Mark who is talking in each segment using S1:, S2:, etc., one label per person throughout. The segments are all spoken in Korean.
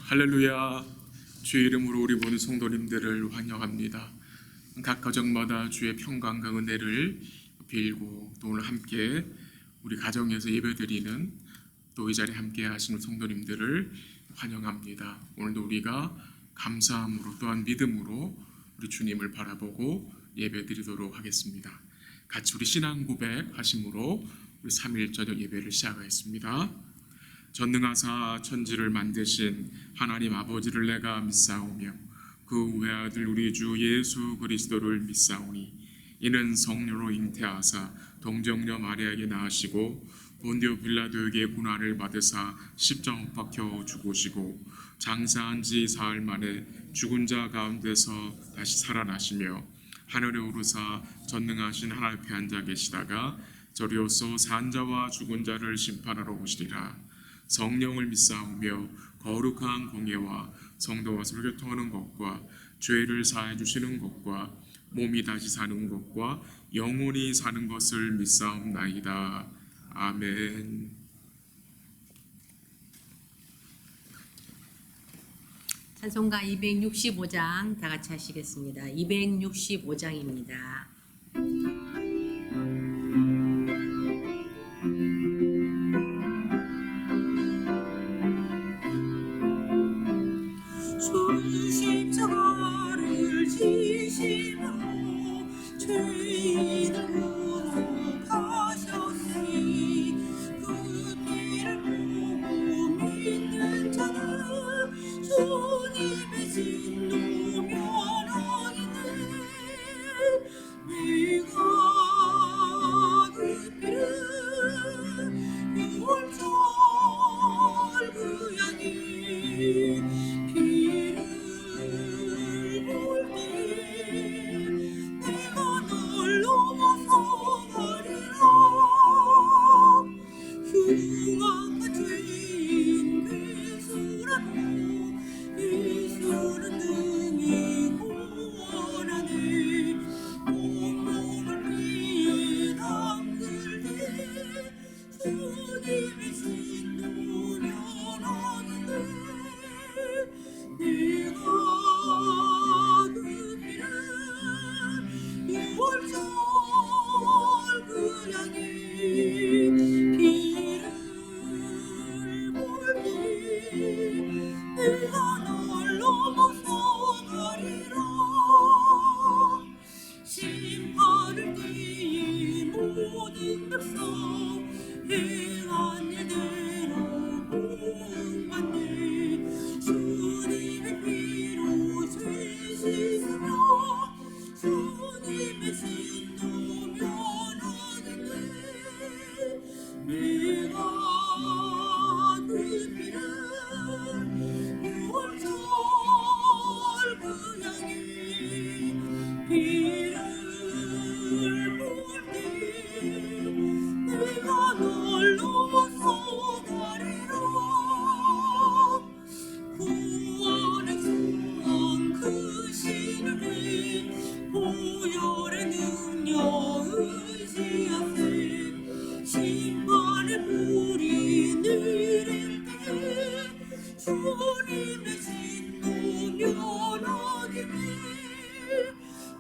S1: 할렐루야. 주의 이름으로 우리 모든 성도님들을 환영합니다. 각 가정마다 주의 평강과 은혜를 빌고 또 오늘 함께 우리 가정에서 예배드리는 또 이 자리에 함께 하시는 성도님들을 환영합니다. 오늘도 우리가 감사함으로 또한 믿음으로 우리 주님을 바라보고 예배드리도록 하겠습니다. 같이 우리 신앙 고백하심으로 우리 3일 저녁 예배를 시작하겠습니다. 전능하사 천지를 만드신 하나님 아버지를 내가 믿사오며 그 외아들 우리 주 예수 그리스도를 믿사오니 이는 성령으로 잉태하사 동정녀 마리아에게 낳으시고 본디오 빌라도에게 고난을 받으사 십자가 못 박혀 죽으시고 장사한 지 사흘 만에 죽은 자 가운데서 다시 살아나시며 하늘에 오르사 전능하신 하나님 앞에 앉아 계시다가 저리로서 산 자와 죽은 자를 심판하러 오시리라. 성령을 믿사오며 거룩한 공예와 성도와 서로 교통하는 것과 죄를 사해 주시는 것과 몸이 다시 사는 것과 영원히 사는 것을 믿사옵나이다. 아멘.
S2: 찬송가 265장 다 같이 하시겠습니다. 265장입니다.
S3: 십자가를 지심으로 죄인을 구속하셨으니 그 피를 보고 믿는 자는 주님의 진노 면하기는 내가 그 피를 유월절 그 양이 흉악한 죄인 괴수라도 예수는 능히 구원하네. 온몸을 피에 담글때 주님의 진노 면하는데 내가 그 피를 유월절 그 양이 내가 널 넘어서 가리라. 심판을 뒤에 모든 백성 행한 일대로 공받네. 주님의 피로 죄 씻으며 주님의 진노 면하겠네. 내가 그 피를 유월절 그 양이 피를 볼 때 내가 널 넘어서 가리라. 구원의 중앙 그 신을 보혈의 능력 의지하세. 심판의 불이 내릴 때 주님의 진노 면하기를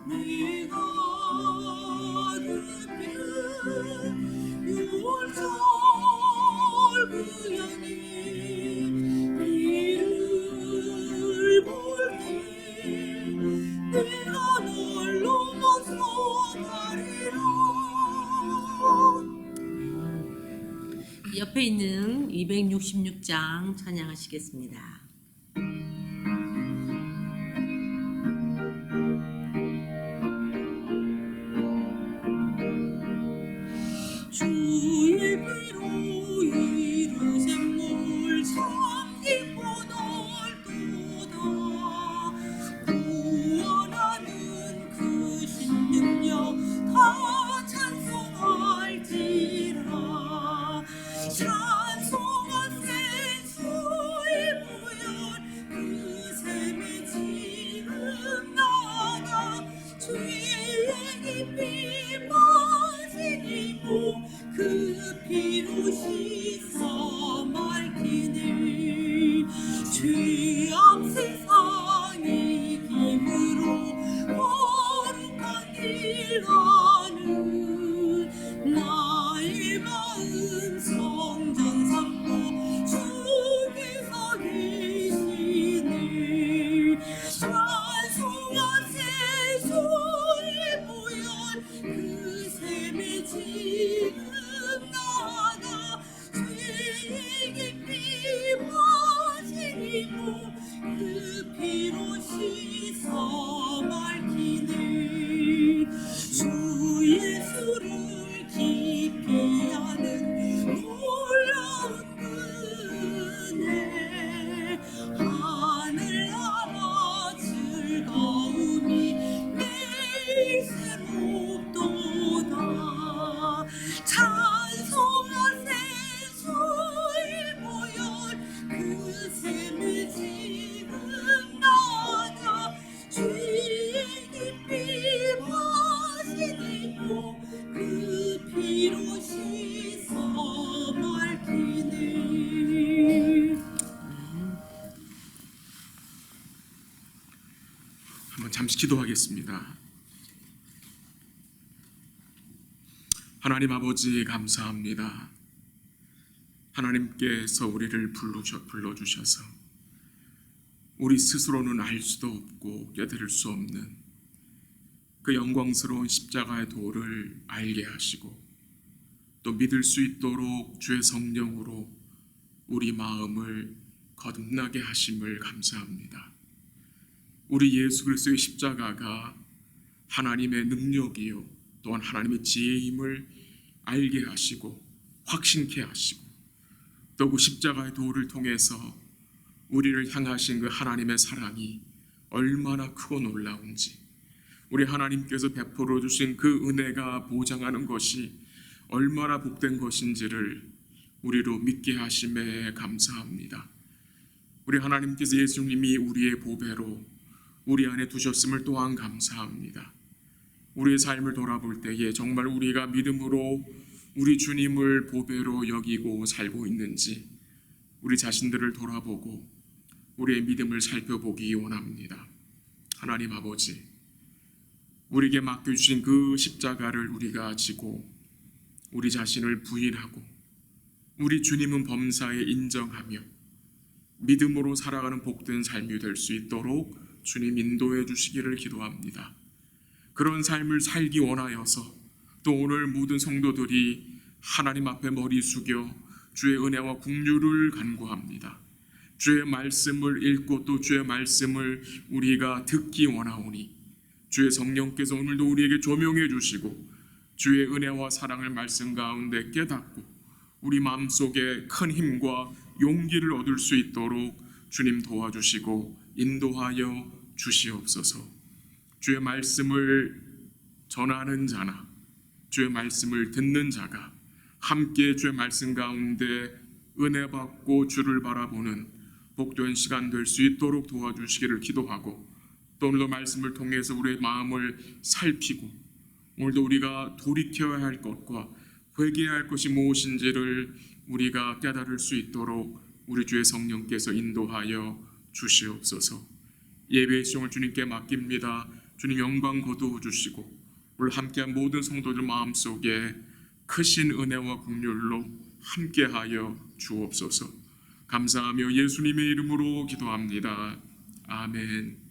S3: 내가 그 피를 유월절 그 양이 피를 볼 때 내가 널 넘어서 가리라.
S2: 옆에 있는 266장 찬양하시겠습니다.
S3: 주의 피로 이루신 물 참 깊고 넓도다. 구원하는 그 신능력 다 찬송할지라. 찬송하세 주의 보혈 그 샘에 지금 나가 죄의 깊이 빠지니 그 피로 씻어 맑히네. 죄 이루시서 밝히네.
S1: 한번 잠시 기도하겠습니다. 하나님 아버지 감사합니다. 하나님께서 우리를 불러주셔서 우리 스스로는 알 수도 없고 깨달을 수 없는 그 영광스러운 십자가의 도를 알게 하시고 또 믿을 수 있도록 주의 성령으로 우리 마음을 거듭나게 하심을 감사합니다. 우리 예수 그리스도의 십자가가 하나님의 능력이요 또한 하나님의 지혜임을 알게 하시고 확신케 하시고 또 그 십자가의 도를 통해서 우리를 향하신 그 하나님의 사랑이 얼마나 크고 놀라운지, 우리 하나님께서 베풀어 주신 그 은혜가 보장하는 것이 얼마나 복된 것인지를 우리로 믿게 하심에 감사합니다. 우리 하나님께서 예수님이 우리의 보배로 우리 안에 두셨음을 또한 감사합니다. 우리의 삶을 돌아볼 때에 정말 우리가 믿음으로 우리 주님을 보배로 여기고 살고 있는지 우리 자신들을 돌아보고 우리의 믿음을 살펴보기 원합니다. 하나님 아버지, 우리에게 맡겨주신 그 십자가를 우리가 지고 우리 자신을 부인하고 우리 주님은 범사에 인정하며 믿음으로 살아가는 복된 삶이 될 수 있도록 주님 인도해 주시기를 기도합니다. 그런 삶을 살기 원하여서 또 오늘 모든 성도들이 하나님 앞에 머리 숙여 주의 은혜와 긍휼을 간구합니다. 주의 말씀을 읽고 또 주의 말씀을 우리가 듣기 원하오니 주의 성령께서 오늘도 우리에게 조명해 주시고 주의 은혜와 사랑을 말씀 가운데 깨닫고 우리 마음속에 큰 힘과 용기를 얻을 수 있도록 주님 도와주시고 인도하여 주시옵소서. 주의 말씀을 전하는 자나 주의 말씀을 듣는 자가 함께 주의 말씀 가운데 은혜 받고 주를 바라보는 복된 시간 될 수 있도록 도와주시기를 기도하고 또 오늘도 말씀을 통해서 우리의 마음을 살피고 오늘도 우리가 돌이켜야 할 것과 회개해야 할 것이 무엇인지를 우리가 깨달을 수 있도록 우리 주의 성령께서 인도하여 주시옵소서. 예배의 시종을 주님께 맡깁니다. 주님 영광 거두어 주시고 오늘 함께한 모든 성도들 마음속에 크신 은혜와 긍휼로 함께하여 주옵소서. 감사하며 예수님의 이름으로 기도합니다. 아멘.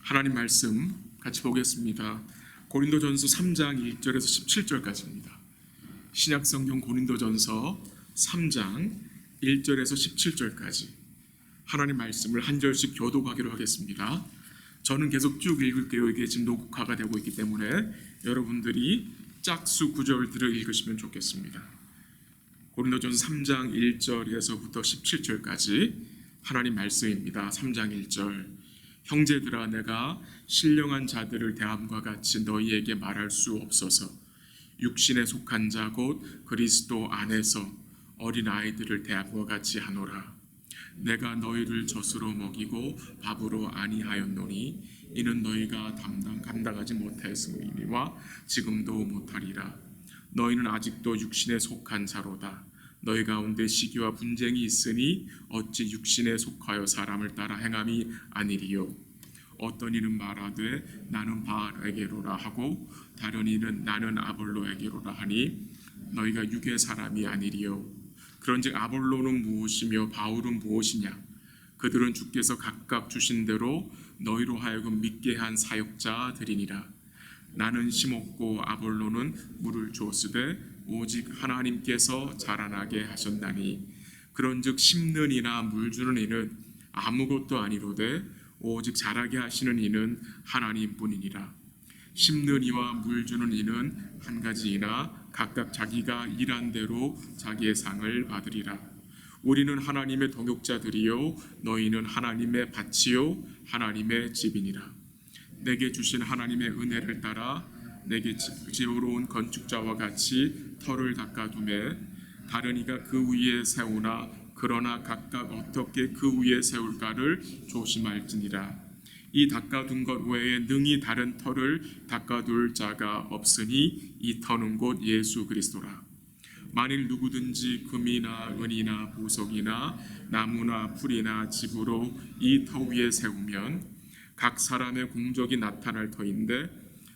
S1: 하나님 말씀 같이 보겠습니다. 고린도전서 3장 1절에서 17절까지입니다. 신약성경 고린도전서 3장 1절에서 17절까지 하나님 말씀을 한 절씩 교독하기로 하겠습니다. 저는 계속 쭉 읽을게요. 이게 지금 녹화가 되고 있기 때문에 여러분들이 짝수 구절들을 읽으시면 좋겠습니다. 고린도전서 3장 1절에서부터 17절까지 하나님 말씀입니다. 3장 1절. 형제들아, 내가 신령한 자들을 대함과 같이 너희에게 말할 수 없어서 육신에 속한 자 곧 그리스도 안에서 어린 아이들을 대함과 같이 하노라. 내가 너희를 젖으로 먹이고 밥으로 아니하였노니 이는 너희가 감당하지 못하였음이니와 지금도 못하리라. 너희는 아직도 육신에 속한 자로다. 너희 가운데 시기와 분쟁이 있으니 어찌 육신에 속하여 사람을 따라 행함이 아니리요. 어떤 이는 말하되 나는 바알에게로라 하고 다른 이는 나는 아볼로에게로라 하니 너희가 육의 사람이 아니리요. 그런즉 아볼로는 무엇이며 바울은 무엇이냐? 그들은 주께서 각각 주신 대로 너희로 하여금 믿게 한 사역자들이니라. 나는 심었고 아볼로는 물을 주었으되 오직 하나님께서 자라나게 하셨나니 그런즉 심는 이나 물 주는 이는 아무것도 아니로되 오직 자라게 하시는 이는 하나님뿐이니라. 심는 이와 물 주는 이는 한 가지이나 각각 자기가 일한 대로 자기의 상을 받으리라. 우리는 하나님의 동역자들이요 너희는 하나님의 밭이요 하나님의 집이니라. 내게 주신 하나님의 은혜를 따라 내게 지혜로운 건축자와 같이 터를 닦아두매 다른 이가 그 위에 세우나 그러나 각각 어떻게 그 위에 세울까를 조심할지니라. 이 닦아둔 것 외에 능히 다른 터를 닦아둘 자가 없으니 이 터는 곧 예수 그리스도라. 만일 누구든지 금이나 은이나 보석이나 나무나 풀이나 집으로 이 터 위에 세우면 각 사람의 공적이 나타날 터인데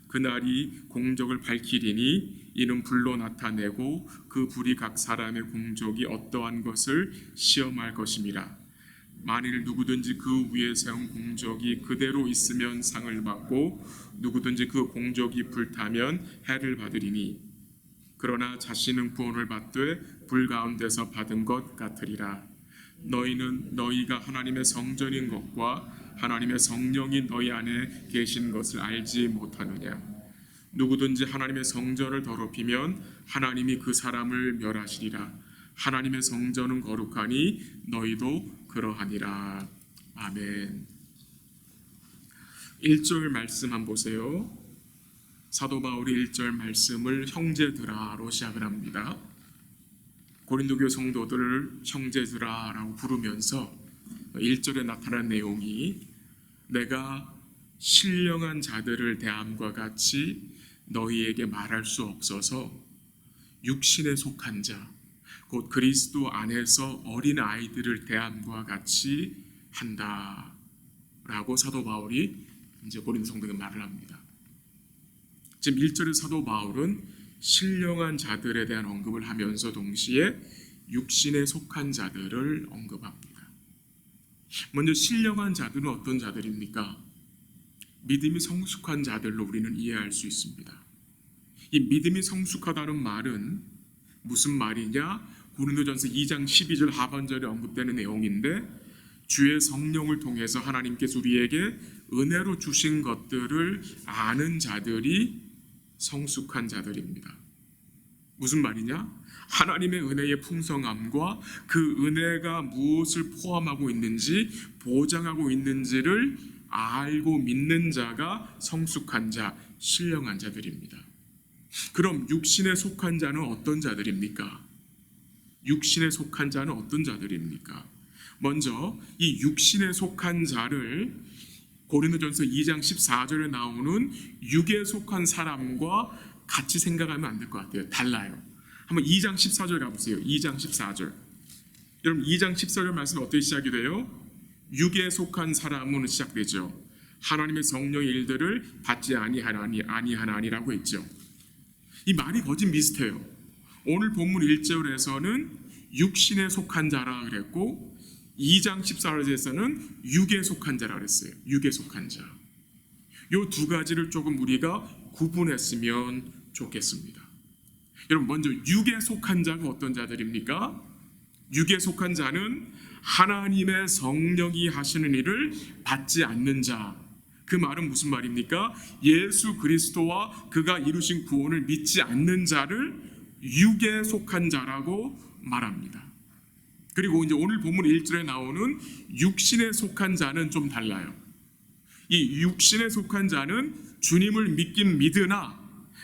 S1: 그날이 공적을 밝히리니 이는 불로 나타내고 그 불이 각 사람의 공적이 어떠한 것을 시험할 것임이라. 만일 누구든지 그 위에 세운 공적이 그대로 있으면 상을 받고 누구든지 그 공적이 불타면 해를 받으리니 그러나 자신은 구원을 받되 불 가운데서 받은 것 같으리라. 너희는 너희가 하나님의 성전인 것과 하나님의 성령이 너희 안에 계신 것을 알지 못하느냐. 누구든지 하나님의 성전을 더럽히면 하나님이 그 사람을 멸하시리라. 하나님의 성전은 거룩하니 너희도 그러하니라. 아멘. 1절 말씀 한번 보세요. 사도 바울이 1절 말씀을 형제들아로 시작을 합니다. 고린도교 성도들을 형제들아라고 부르면서 1절에 나타난 내용이 내가 신령한 자들을 대함과 같이 너희에게 말할 수 없어서 육신에 속한 자 곧 그리스도 안에서 어린 아이들을 대함과 같이 한다라고 사도 바울이 이제 고린도 성도에게 말을 합니다. 지금 1절의 사도 바울은 신령한 자들에 대한 언급을 하면서 동시에 육신에 속한 자들을 언급합니다. 먼저 신령한 자들은 어떤 자들입니까? 믿음이 성숙한 자들로 우리는 이해할 수 있습니다. 이 믿음이 성숙하다는 말은 무슨 말이냐? 고린도전서 2장 12절 하반절에 언급되는 내용인데 주의 성령을 통해서 하나님께서 우리에게 은혜로 주신 것들을 아는 자들이 성숙한 자들입니다. 무슨 말이냐? 하나님의 은혜의 풍성함과 그 은혜가 무엇을 포함하고 있는지 보장하고 있는지를 알고 믿는 자가 성숙한 자, 신령한 자들입니다. 그럼 육신에 속한 자는 어떤 자들입니까? 육신에 속한 자는 어떤 자들입니까? 먼저 이 육신에 속한 자를 고린도전서 2장 14절에 나오는 육에 속한 사람과 같이 생각하면 안 될 것 같아요. 달라요. 한번 2장 14절 가보세요. 2장 14절. 여러분 2장 14절 말씀이 어떻게 시작이 돼요? 육에 속한 사람은 시작되죠. 하나님의 성령의 일들을 받지 아니하나니라고 했죠. 이 말이 거진 비슷해요. 오늘 본문 1절에서는 육신에 속한 자라 그랬고 2장 14절에서는 육에 속한 자라 그랬어요. 육에 속한 자. 이 두 가지를 조금 우리가 구분했으면 좋겠습니다. 여러분 먼저 육에 속한 자가 어떤 자들입니까? 육에 속한 자는 하나님의 성령이 하시는 일을 받지 않는 자. 그 말은 무슨 말입니까? 예수 그리스도와 그가 이루신 구원을 믿지 않는 자를 육에 속한 자라고 말합니다. 그리고 이제 오늘 본문 1절에 나오는 육신에 속한 자는 좀 달라요. 이 육신에 속한 자는 주님을 믿긴 믿으나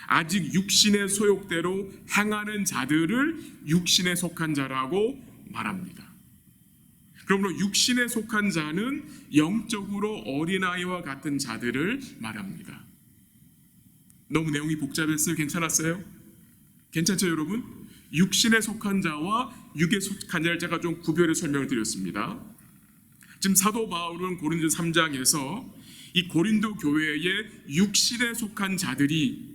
S1: 아직 육신의 소욕대로 행하는 자들을 육신에 속한 자라고 말합니다. 그러므로 육신에 속한 자는 영적으로 어린아이와 같은 자들을 말합니다. 너무 내용이 복잡했어요? 괜찮았어요? 괜찮죠 여러분? 육신에 속한 자와 육에 속한 자를 제가 좀 구별해 설명을 드렸습니다. 지금 사도 바울은 고린도 3장에서 이 고린도 교회에 육신에 속한 자들이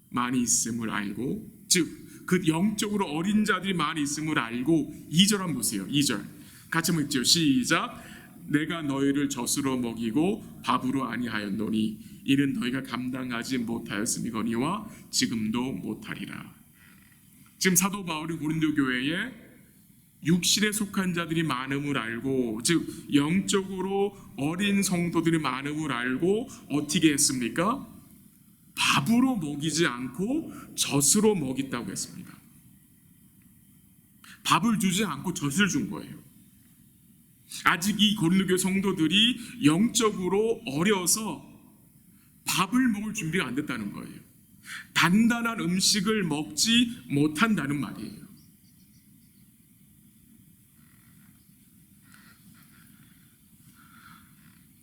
S1: 많이 있음을 알고, 즉 그 영적으로 어린 자들이 많이 있음을 알고 2절 한번 보세요. 2절 같이 한번 읽죠. 시작. 내가 너희를 젖으로 먹이고 밥으로 아니하였노니 이는 너희가 감당하지 못하였음이거니와 지금도 못하리라. 지금 사도 바울이 고린도 교회에 육신에 속한 자들이 많음을 알고, 즉 영적으로 어린 성도들이 많음을 알고 어떻게 했습니까? 밥으로 먹이지 않고 젖으로 먹였다고 했습니다. 밥을 주지 않고 젖을 준 거예요. 아직 이 고린도 교회 성도들이 영적으로 어려서 밥을 먹을 준비가 안 됐다는 거예요. 단단한 음식을 먹지 못한다는 말이에요.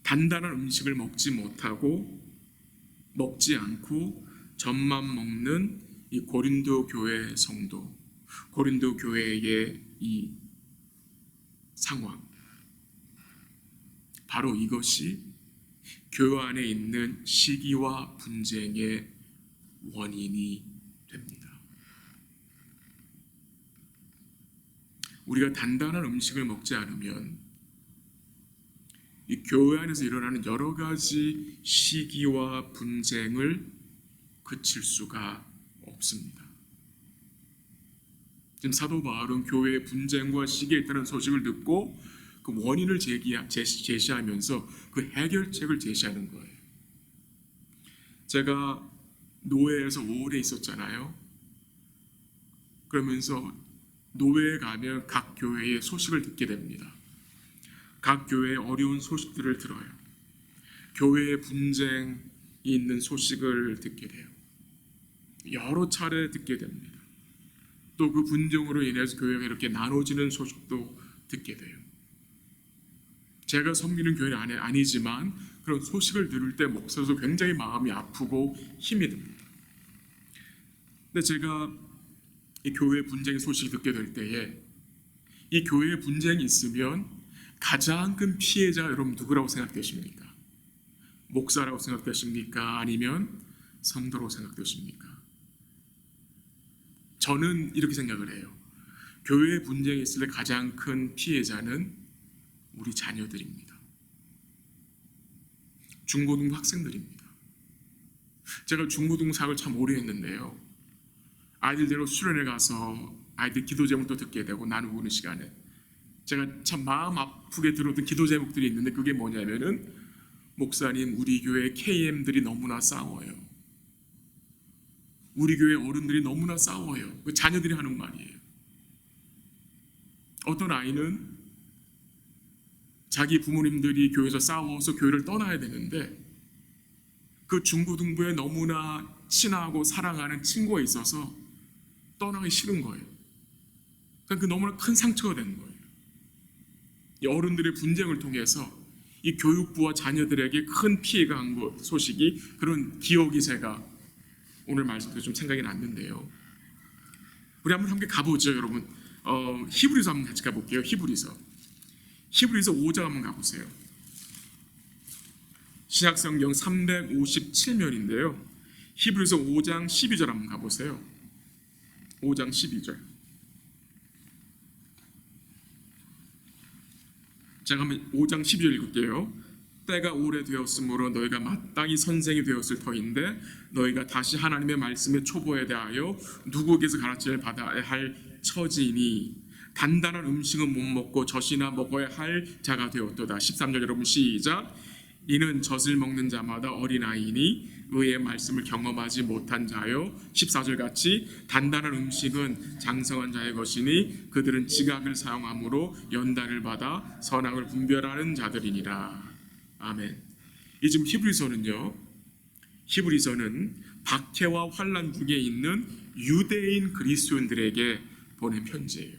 S1: 단단한 음식을 먹지 못하고 먹지 않고 젖만 먹는 이 고린도 교회 성도, 고린도 교회의 이 상황, 바로 이것이 교회 안에 있는 시기와 분쟁의 원인이 됩니다. 우리가 단단한 음식을 먹지 않으면 이 교회 안에서 일어나는 여러 가지 시기와 분쟁을 그칠 수가 없습니다. 지금 사도 바울은 교회의 분쟁과 시기에 있다는 소식을 듣고 그 원인을 제시하면서 그 해결책을 제시하는 거예요. 제가 노회에서 오래 있었잖아요. 그러면서 노회에 가면 각 교회의 소식을 듣게 됩니다. 각 교회의 어려운 소식들을 들어요. 교회의 분쟁이 있는 소식을 듣게 돼요. 여러 차례 듣게 됩니다. 또 그 분쟁으로 인해서 교회가 이렇게 나눠지는 소식도 듣게 돼요. 제가 섬기는 교회는 아니지만 그런 소식을 들을 때 목소리도 굉장히 마음이 아프고 힘이 듭니다. 근데 제가 이 교회 분쟁의 소식을 듣게 될 때에 이 교회에 분쟁이 있으면 가장 큰 피해자가 여러분 누구라고 생각되십니까? 목사라고 생각되십니까? 아니면 성도라고 생각되십니까? 저는 이렇게 생각을 해요. 교회에 분쟁이 있을 때 가장 큰 피해자는 우리 자녀들입니다. 중고등부 학생들입니다. 제가 중고등부 사역을 참 오래 했는데요. 아이들 데리고 수련회 가서 아이들 기도 제목도 듣게 되고 나누고 오는 시간에 제가 참 마음 아프게 들었던 기도 제목들이 있는데 그게 뭐냐면은 목사님 우리 교회 KM들이 너무나 싸워요. 우리 교회 어른들이 너무나 싸워요. 그 자녀들이 하는 말이에요. 어떤 아이는 자기 부모님들이 교회에서 싸워서 교회를 떠나야 되는데 그 중고등부에 너무나 친하고 사랑하는 친구가 있어서 떠나기 싫은 거예요. 그러니까 그 너무나 큰 상처가 되는 거예요. 이 어른들의 분쟁을 통해서 이 교육부와 자녀들에게 큰 피해가 간 소식이 그런 기억이 제가 오늘 말씀도 좀 생각이 났는데요. 우리 한번 함께 가보죠, 여러분. 히브리서 한번 같이 가볼게요. 히브리서 5장 한번 가보세요. 신약성경 357면인데요. 히브리서 5장 12절 한번 가보세요. 5장 12절. 제가 한번 5장 12절 읽을게요. 때가 오래되었으므로 너희가 마땅히 선생이 되었을 터인데 너희가 다시 하나님의 말씀에 초보에 대하여 누구에게서 가르침을 받아야 할 처지이니 단단한 음식은 못 먹고 젖이나 먹어야 할 자가 되었도다. 13절 여러분 시작. 이는 젖을 먹는 자마다 어린아이니 의의 말씀을 경험하지 못한 자요. 14절 같이 단단한 음식은 장성한 자의 것이니 그들은 지각을 사용함으로 연단을 받아 선악을 분별하는 자들이니라. 아멘. 이 지금 히브리서는 박해와 환난 중에 있는 유대인 그리스도인들에게 보낸 편지예요.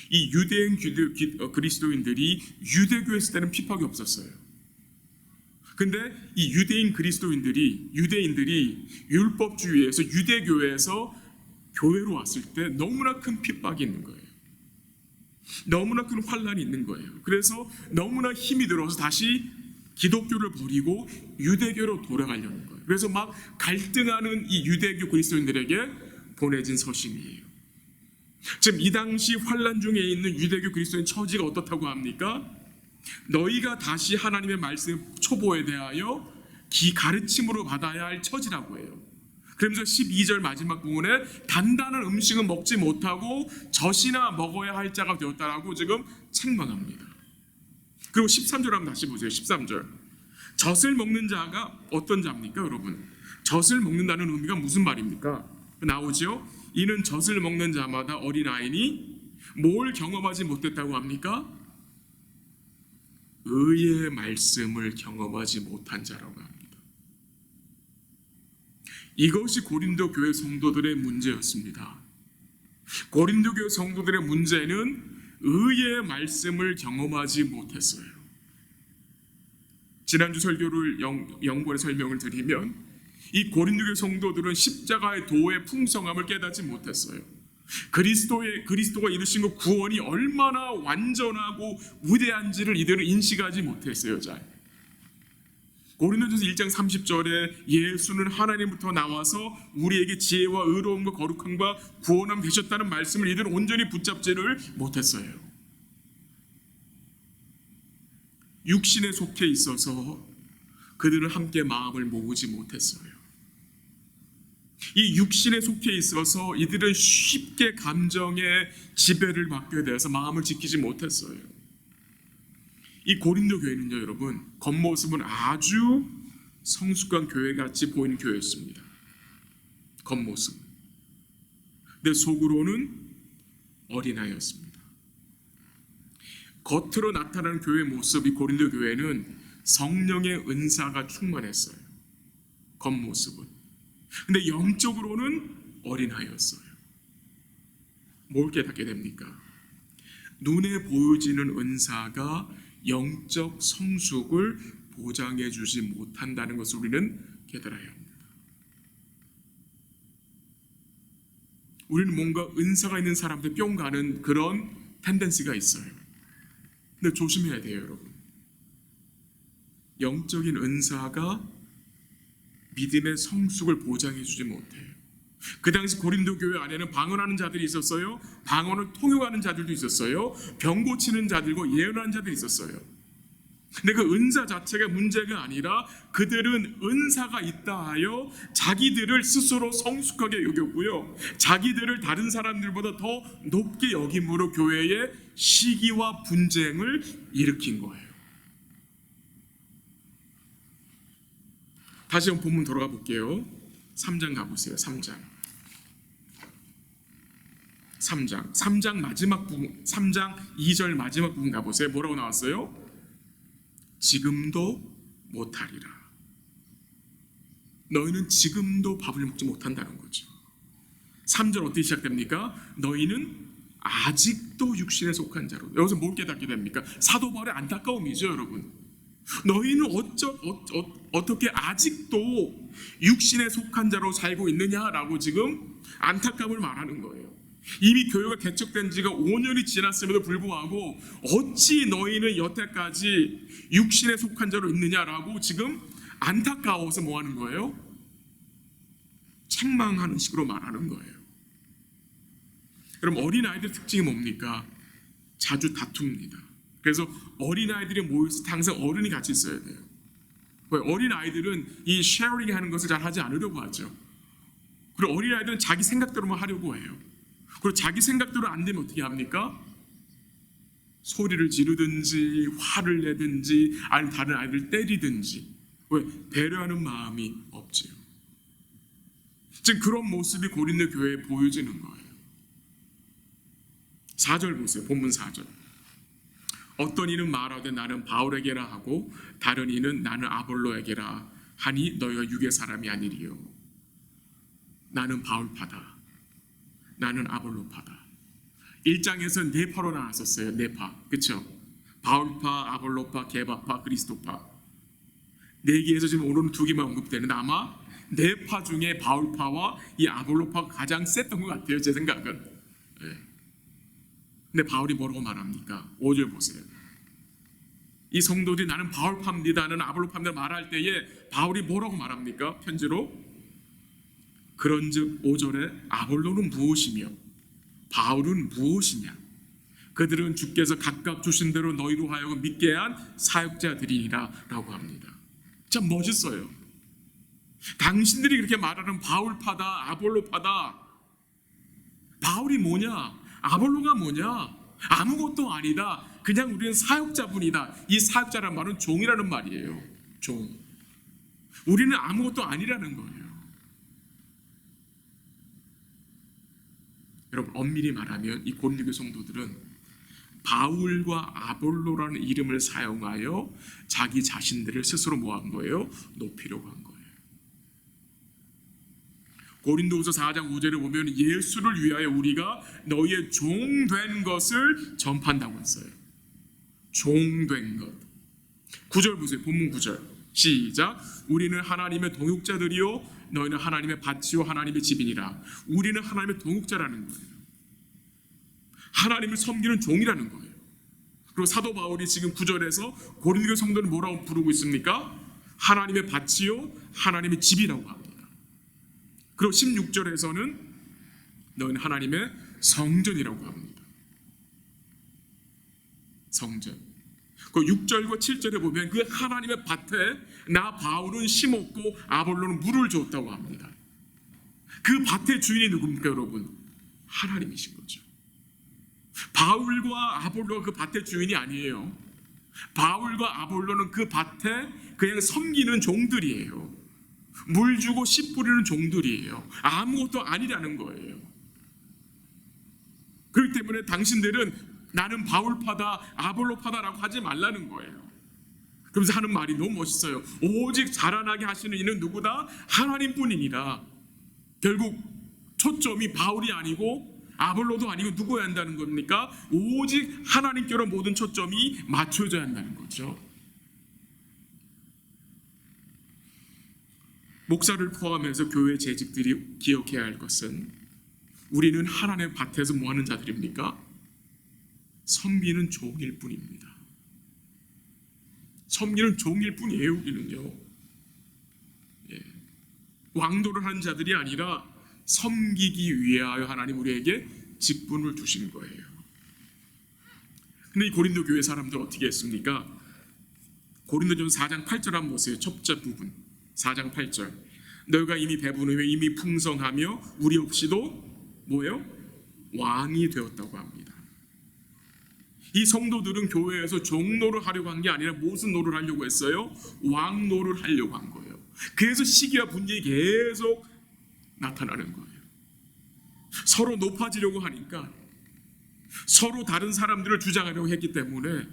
S1: 이 유대인 그리스도인들이 유대교에 있을 때는 핍박이 없었어요. 근데 이 유대인들이 율법주의에서 유대교회에서 교회로 왔을 때 너무나 큰 핍박이 있는 거예요. 너무나 큰 환난이 있는 거예요. 그래서 너무나 힘이 들어서 다시 기독교를 버리고 유대교로 돌아가려는 거예요. 그래서 막 갈등하는 이 유대교 그리스도인들에게 보내진 서신이에요. 지금 이 당시 환난 중에 있는 유대교 그리스도인 처지가 어떻다고 합니까? 너희가 다시 하나님의 말씀 초보에 대하여 가르침으로 받아야 할 처지라고 해요. 그러면서 12절 마지막 부분에 단단한 음식은 먹지 못하고 젖이나 먹어야 할 자가 되었다라고 지금 책망합니다. 그리고 13절 한번 다시 보세요. 13절. 젖을 먹는 자가 어떤 자입니까, 여러분? 젖을 먹는다는 의미가 무슨 말입니까? 나오죠? 이는 젖을 먹는 자마다 어린아이니 뭘 경험하지 못했다고 합니까? 의의 말씀을 경험하지 못한 자라고 합니다. 이것이 고린도 교회 성도들의 문제였습니다. 고린도 교회 성도들의 문제는 의의 말씀을 경험하지 못했어요. 지난주 설교를 연구의 설명을 드리면 이 고린도 교회 성도들은 십자가의 도의 풍성함을 깨닫지 못했어요. 그리스도가 이루신 그 구원이 얼마나 완전하고 위대한지를 이들은 인식하지 못했어요. 잘. 고린도전서 1장 30절에 예수는 하나님부터 나와서 우리에게 지혜와 의로움과 거룩함과 구원함 되셨다는 말씀을 이들은 온전히 붙잡지를 못했어요. 육신에 속해 있어서 그들은 함께 마음을 모으지 못했어요. 이 육신에 속해 있어서 이들은 쉽게 감정의 지배를 받게 되어서 마음을 지키지 못했어요. 이 고린도 교회는요, 여러분, 겉모습은 아주 성숙한 교회같이 보이는 교회였습니다. 겉모습. 근데 속으로는 어린아이였습니다. 겉으로 나타나는 교회 모습, 이 고린도 교회는 성령의 은사가 충만했어요. 겉모습은. 근데 영적으로는 어린아이였어요. 뭘 깨닫게 됩니까? 눈에 보여지는 은사가 영적 성숙을 보장해 주지 못한다는 것을 우리는 깨달아야 합니다. 우리는 뭔가 은사가 있는 사람들 뿅 가는 그런 텐던시가 있어요. 근데 조심해야 돼요, 여러분. 영적인 은사가 믿음의 성숙을 보장해 주지 못해요. 그 당시 고린도 교회 안에는 방언하는 자들이 있었어요. 방언을 통역하는 자들도 있었어요. 병 고치는 자들과 예언하는 자들이 있었어요. 근데 그 은사 자체가 문제가 아니라 그들은 은사가 있다 하여 자기들을 스스로 성숙하게 여겼고요, 자기들을 다른 사람들보다 더 높게 여김으로 교회에 시기와 분쟁을 일으킨 거예요. 다시 한번 본문 돌아가 볼게요. 3장 가보세요. 3장 마지막 부분, 3장 2절 마지막 부분 가보세요. 뭐라고 나왔어요? 지금도 못하리라. 너희는 지금도 밥을 먹지 못한다는 거죠. 3절 어떻게 시작됩니까? 너희는 아직도 육신에 속한 자로. 여기서 뭘 깨닫게 됩니까? 사도 바울의 안타까움이죠, 여러분. 너희는 어떻게 아직도 육신에 속한 자로 살고 있느냐라고 지금 안타까움을 말하는 거예요. 이미 교회가 개척된 지가 5년이 지났음에도 불구하고 어찌 너희는 여태까지 육신에 속한 자로 있느냐라고 지금 안타까워서 뭐 하는 거예요? 책망하는 식으로 말하는 거예요. 그럼 어린아이들 특징이 뭡니까? 자주 다툽니다. 그래서 어린아이들이 모여서 항상 어른이 같이 있어야 돼요. 어린아이들은 이 쉐어링 하는 것을 잘 하지 않으려고 하죠. 그리고 어린아이들은 자기 생각대로만 하려고 해요. 그리고 자기 생각대로 안 되면 어떻게 합니까? 소리를 지르든지 화를 내든지 아니면 다른 아이들 때리든지. 왜? 배려하는 마음이 없지요. 지금 그런 모습이 고린도 교회에 보여지는 거예요. 4절 보세요. 본문 4절. 어떤 이는 말하되 나는 바울에게라 하고 다른 이는 나는 아볼로에게라 하니 너희가 육의 사람이 아니리요. 나는 바울파다. 나는 아볼로파다. 1장에서 네 파로 나눴었어요. 네 파. 그렇죠? 바울파, 아볼로파, 게바파, 그리스도파. 네 개에서 지금 오늘은 두 개만 언급되는데 아마 네 파 중에 바울파와 이 아볼로파가 가장 셌던 것 같아요. 제 생각은. 네. 근데 바울이 뭐라고 말합니까? 5절 보세요. 이 성도들이 나는 바울파입니다, 나는 아볼로파입니다 말할 때에 바울이 뭐라고 말합니까? 편지로 그런즉 5절에 아볼로는 무엇이며 바울은 무엇이냐? 그들은 주께서 각각 주신 대로 너희로 하여금 믿게 한 사역자들이니라 라고 합니다. 참 멋있어요. 당신들이 그렇게 말하는 바울파다, 아볼로파다. 바울이 뭐냐? 아볼로가 뭐냐? 아무것도 아니다. 그냥 우리는 사역자분이다. 이 사역자란 말은 종이라는 말이에요. 종. 우리는 아무것도 아니라는 거예요. 여러분, 엄밀히 말하면 이 고린도 성도들은 바울과 아볼로라는 이름을 사용하여 자기 자신들을 스스로 뭐 한 거예요? 높이려고 한 거예요. 고린도후서 4장 5절에 보면 예수를 위하여 우리가 너희의 종된 것을 전파한다고 했어요. 종된 것. 9절 보세요. 본문 9절. 시작. 우리는 하나님의 동역자들이요 너희는 하나님의 밭이요 하나님의 집이니라. 우리는 하나님의 동역자라는 거예요. 하나님을 섬기는 종이라는 거예요. 그리고 사도 바울이 지금 9절에서 고린도 성도는 뭐라고 부르고 있습니까? 하나님의 밭이요 하나님의 집이라고 합니다. 그리고 16절에서는 너희는 하나님의 성전이라고 합니다. 성전. 그 6절과 7절에 보면 그 하나님의 밭에 나 바울은 심었고 아볼로는 물을 줬다고 합니다. 그 밭의 주인이 누굽니까 여러분? 하나님이신 거죠. 바울과 아볼로가 그 밭의 주인이 아니에요. 바울과 아볼로는 그 밭에 그냥 섬기는 종들이에요. 물 주고 씨 뿌리는 종들이에요. 아무것도 아니라는 거예요. 그렇기 때문에 당신들은 나는 바울파다 아볼로파다라고 하지 말라는 거예요. 그러면서 하는 말이 너무 멋있어요. 오직 자라나게 하시는 이는 누구다? 하나님뿐이니라. 결국 초점이 바울이 아니고 아볼로도 아니고 누구여야 한다는 겁니까? 오직 하나님께로 모든 초점이 맞춰져야 한다는 거죠. 목사를 포함해서 교회 재직들이 기억해야 할 것은 우리는 하나님의 밭에서 뭐 하는 자들입니까? 섬기는 종일 뿐입니다. 섬기는 종일 뿐이에요. 우리는요. 왕도를 하는 자들이 아니라 섬기기 위하여 하나님 우리에게 직분을 주신 거예요. 근데 이 고린도 교회 사람들 어떻게 했습니까? 고린도전서 4장 8절 한번 보세요. 첫 번째 부분 4장 8절. 너희가 이미 배부르며 이미 풍성하며 우리 없이도 뭐예요? 왕이 되었다고 합니다. 이 성도들은 교회에서 종노를 하려고 한 게 아니라 무슨 노를 하려고 했어요? 왕노를 하려고 한 거예요. 그래서 시기와 분쟁이 계속 나타나는 거예요. 서로 높아지려고 하니까 서로 다른 사람들을 주장하려고 했기 때문에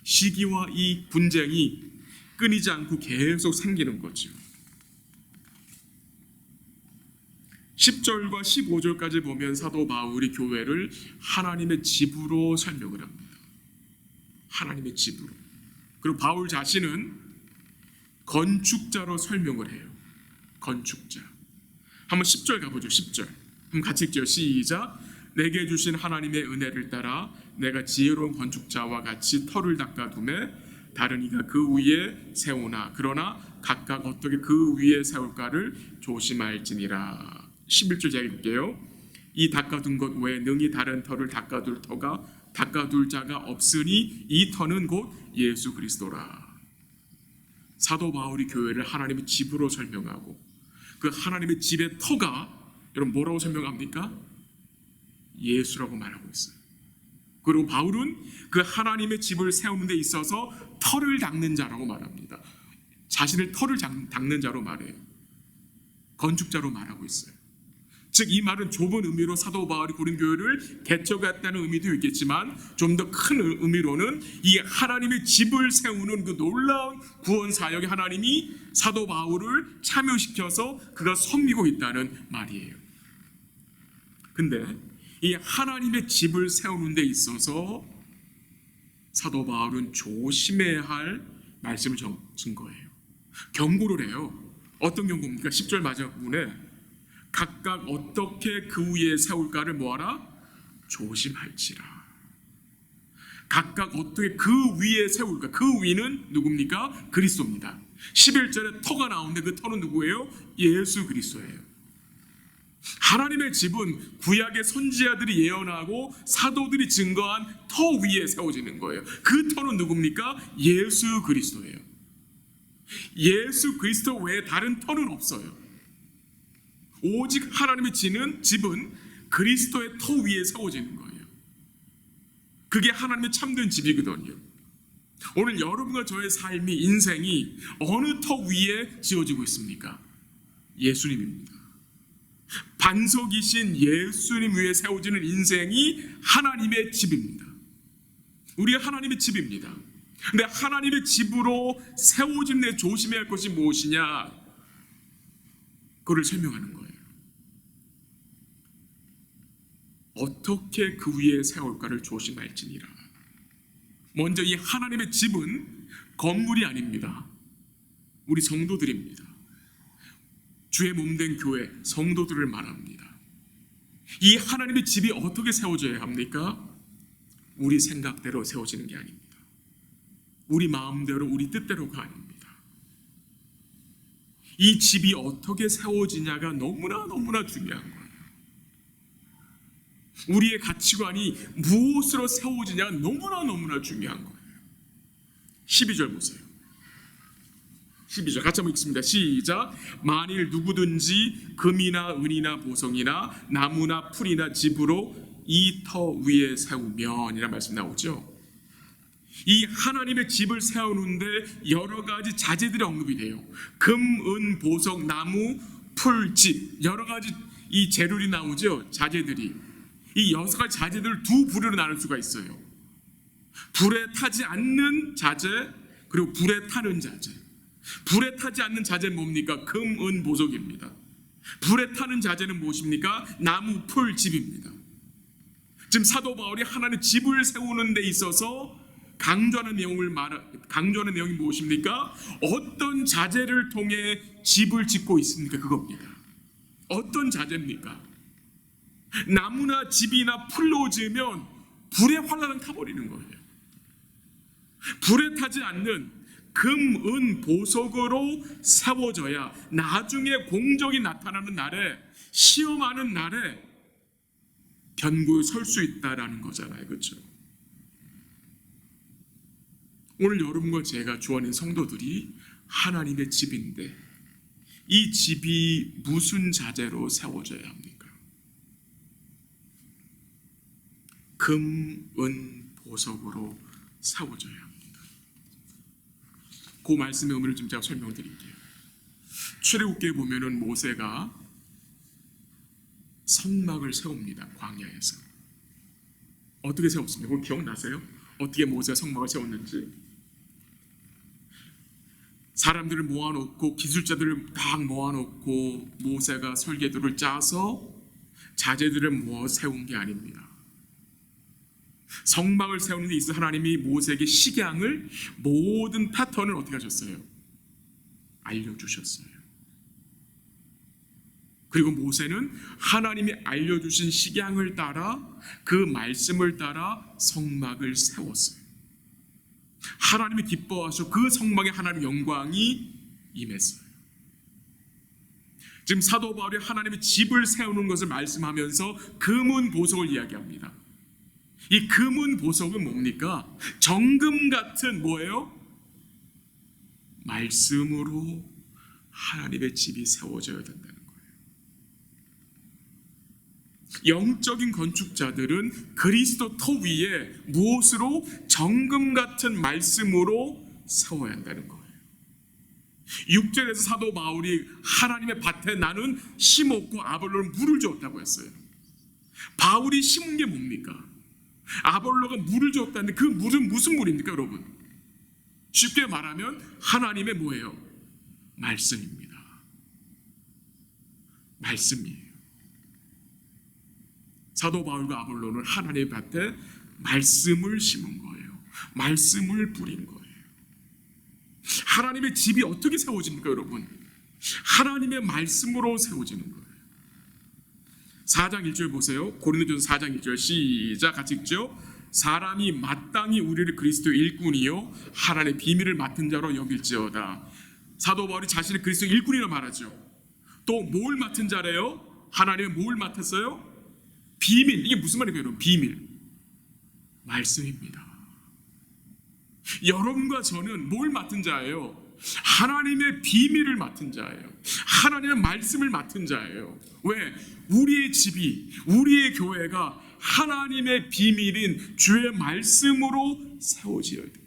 S1: 시기와 이 분쟁이 끊이지 않고 계속 생기는 거죠. 10절과 15절까지 보면 사도 바울이 교회를 하나님의 집으로 설명을 합니다. 하나님의 집으로. 그리고 바울 자신은 건축자로 설명을 해요. 건축자. 한번 10절 가보죠. 10절. 한번 같이 읽죠. 시작. 내게 주신 하나님의 은혜를 따라 내가 지혜로운 건축자와 같이 터를 닦아두매 다른 이가 그 위에 세우나 그러나 각각 어떻게 그 위에 세울까를 조심할지니라. 11절 제가 읽을게요. 이 닦아둔 것 외에 능히 다른 터를 닦아둘 자가 없으니 이 터는 곧 예수 그리스도라. 사도 바울이 교회를 하나님의 집으로 설명하고 그 하나님의 집의 터가 여러분 뭐라고 설명합니까? 예수라고 말하고 있어요. 그리고 바울은 그 하나님의 집을 세우는 데 있어서 터를 닦는 자라고 말합니다. 자신을 터를 닦는 자로 말해요. 건축자로 말하고 있어요. 즉 이 말은 좁은 의미로 사도 바울이 고린도 교회를 개척했다는 의미도 있겠지만 좀 더 큰 의미로는 이 하나님의 집을 세우는 그 놀라운 구원 사역에 하나님이 사도 바울을 참여시켜서 그가 섬기고 있다는 말이에요. 근데 이 하나님의 집을 세우는 데 있어서 사도 바울은 조심해야 할 말씀을 준 거예요. 경고를 해요. 어떤 경고입니까? 10절 마지막 부분에 각각 어떻게 그 위에 세울까를 뭐하라? 조심할지라. 각각 어떻게 그 위에 세울까? 그 위는 누굽니까? 그리스도입니다. 11절에 터가 나오는데 그 터는 누구예요? 예수 그리스도예요. 하나님의 집은 구약의 선지자들이 예언하고 사도들이 증거한 터 위에 세워지는 거예요. 그 터는 누굽니까? 예수 그리스도예요. 예수 그리스도 외에 다른 터는 없어요. 오직 하나님의 집은 그리스도의 터 위에 세워지는 거예요. 그게 하나님의 참된 집이거든요. 오늘 여러분과 저의 삶이, 인생이 어느 터 위에 지어지고 있습니까? 예수님입니다. 반석이신 예수님 위에 세워지는 인생이 하나님의 집입니다. 우리가 하나님의 집입니다. 근데 하나님의 집으로 세워진 데 조심해야 할 것이 무엇이냐? 그걸 설명하는 거예요. 어떻게 그 위에 세울까를 조심할지니라. 먼저 이 하나님의 집은 건물이 아닙니다. 우리 성도들입니다. 주의 몸된 교회, 성도들을 말합니다. 이 하나님의 집이 어떻게 세워져야 합니까? 우리 생각대로 세워지는 게 아닙니다. 우리 마음대로, 우리 뜻대로가 아닙니다. 이 집이 어떻게 세워지냐가 너무나 중요한 거예요. 우리의 가치관이 무엇으로 세워지냐가 너무나 중요한 거예요. 12절 보세요. 12절 같이 한번 읽습니다. 시작. 만일 누구든지 금이나 은이나 보석이나 나무나 풀이나 집으로 이 터 위에 세우면 이라는 말씀 나오죠. 이 하나님의 집을 세우는데 여러 가지 자재들이 언급이 돼요. 금, 은, 보석, 나무, 풀, 집, 여러 가지 이 재료들이 나오죠. 자재들이. 이 6가지 자재들을 두 부류로 나눌 수가 있어요. 불에 타지 않는 자재, 그리고 불에 타는 자재. 불에 타지 않는 자재는 뭡니까? 금, 은, 보석입니다. 불에 타는 자재는 무엇입니까? 나무, 풀, 집입니다. 지금 사도 바울이 하나님의 집을 세우는 데 있어서 강조하는 내용이 무엇입니까? 어떤 자재를 통해 집을 짓고 있습니까? 그겁니다. 어떤 자재입니까? 나무나 집이나 풀로 지으면 불에 활활 타버리는 거예요. 불에 타지 않는 금, 은, 보석으로 세워져야 나중에 공적이 나타나는 날에, 시험하는 날에 견고히 설 수 있다라는 거잖아요. 그렇죠? 오늘 여러분과 제가 주 안의 성도들이 하나님의 집인데 이 집이 무슨 자재로 세워져야 합니까? 금, 은, 보석으로 세워져야 합니다. 그 말씀의 의미를 좀 제가 설명드릴게요. 출애굽기에 보면은 모세가 성막을 세웁니다. 광야에서. 어떻게 세웠습니까? 그거 기억나세요? 어떻게 모세가 성막을 세웠는지. 사람들을 모아놓고 기술자들을 다 모아놓고 모세가 설계도를 짜서 자재들을 모아 세운 게 아닙니다. 성막을 세우는 데 있어 하나님이 모세에게 식양을, 모든 패턴을 어떻게 하셨어요? 알려주셨어요. 그리고 모세는 하나님이 알려주신 식양을 따라, 그 말씀을 따라 성막을 세웠어요. 하나님이 기뻐하셔 그 성막에 하나님의 영광이 임했어요. 지금 사도 바울이 하나님의 집을 세우는 것을 말씀하면서 금은 보석을 이야기합니다. 이 금은 보석은 뭡니까? 정금 같은 뭐예요? 말씀으로 하나님의 집이 세워져야 된다는 거예요. 영적인 건축자들은 그리스도 터 위에 무엇으로? 정금 같은 말씀으로 세워야 한다는 거예요. 6절에서 사도 바울이 하나님의 밭에 나는 심었고 아볼로는 물을 주었다고 했어요. 바울이 심은 게 뭡니까? 아볼로가 물을 주었다는데 그 물은 무슨 물입니까, 여러분? 쉽게 말하면 하나님의 뭐예요? 말씀입니다. 말씀이에요. 사도 바울과 아볼로는 하나님의 밭에 말씀을 심은 거예요. 말씀을 뿌린 거예요. 하나님의 집이 어떻게 세워집니까, 여러분? 하나님의 말씀으로 세워지는 거예요. 4장 1절 보세요. 고린도전서 4장 1절 시작, 같이 읽죠. 사람이 마땅히 우리를 그리스도의 일꾼이요 하나님의 비밀을 맡은 자로 여길지어다. 사도 바울이 자신을 그리스도의 일꾼이라고 말하죠. 또 뭘 맡은 자래요? 하나님의 뭘 맡았어요? 비밀. 이게 무슨 말이에요, 여러분? 비밀. 말씀입니다. 여러분과 저는 뭘 맡은 자예요? 하나님의 비밀을 맡은 자예요. 하나님의 말씀을 맡은 자예요. 왜? 우리의 집이, 우리의 교회가 하나님의 비밀인 주의 말씀으로 세워져야 됩니다.